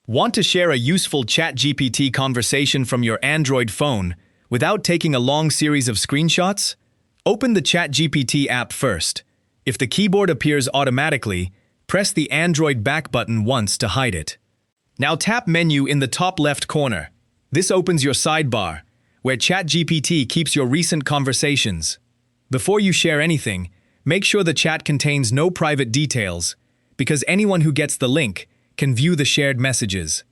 Want to share a useful ChatGPT conversation from your Android phone without taking a long series of screenshots? Open the ChatGPT app first. If the keyboard appears automatically, press the Android back button once to hide it. Now tap Menu in the top left corner. This opens your sidebar, where ChatGPT keeps your recent conversations. Before you share anything, make sure the chat contains no private details, because anyone who gets the link can view the shared messages.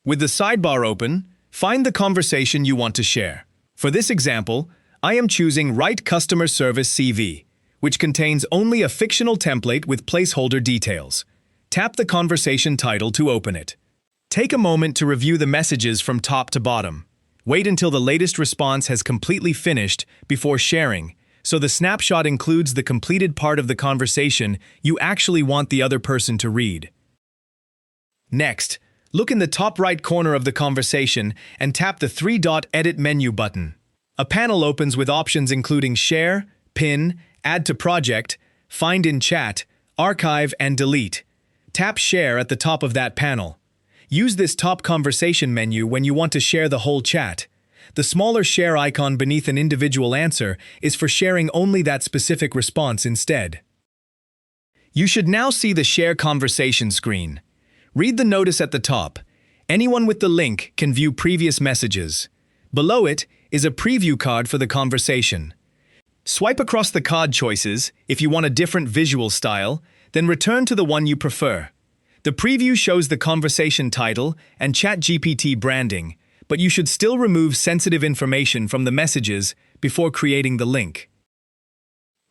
With the sidebar open, find the conversation you want to share. For this example, I am choosing Write Customer Service CV, which contains only a fictional template with placeholder details. Tap the conversation title to open it. Take a moment to review the messages from top to bottom. Wait until the latest response has completely finished before sharing, so the snapshot includes the completed part of the conversation you actually want the other person to read. Next, look in the top right corner of the conversation and tap the three-dot Edit menu button. A panel opens with options including Share, Pin, Add to Project, Find in Chat, Archive, and Delete. Tap Share at the top of that panel. Use this top conversation menu when you want to share the whole chat. The smaller share icon beneath an individual answer is for sharing only that specific response instead. You should now see the Share Conversation screen. Read the notice at the top. Anyone with the link can view previous messages. Below it is a preview card for the conversation. Swipe across the card choices if you want a different visual style, then return to the one you prefer. The preview shows the conversation title and ChatGPT branding, but you should still remove sensitive information from the messages before creating the link.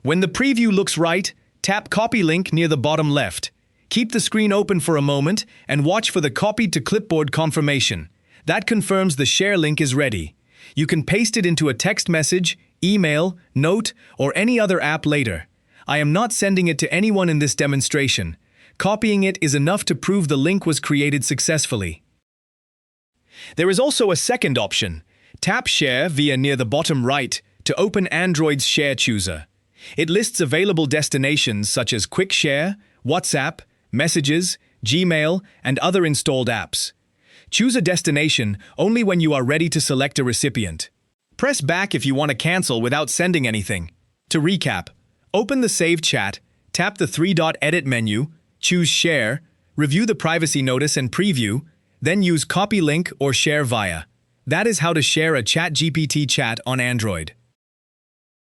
When the preview looks right, tap Copy Link near the bottom left. Keep the screen open for a moment and watch for the Copied to Clipboard confirmation. That confirms the share link is ready. You can paste it into a text message, email, note, or any other app later. I am not sending it to anyone in this demonstration. Copying it is enough to prove the link was created successfully. There is also a second option. Tap Share via near the bottom right to open Android's Share Chooser. It lists available destinations such as Quick Share, WhatsApp, Messages, Gmail, and other installed apps. Choose a destination only when you are ready to select a recipient. Press back if you want to cancel without sending anything. To recap, open the saved chat, tap the three-dot Edit menu, choose Share, review the privacy notice and preview, then use Copy Link or Share Via. That is how to share a ChatGPT chat on Android.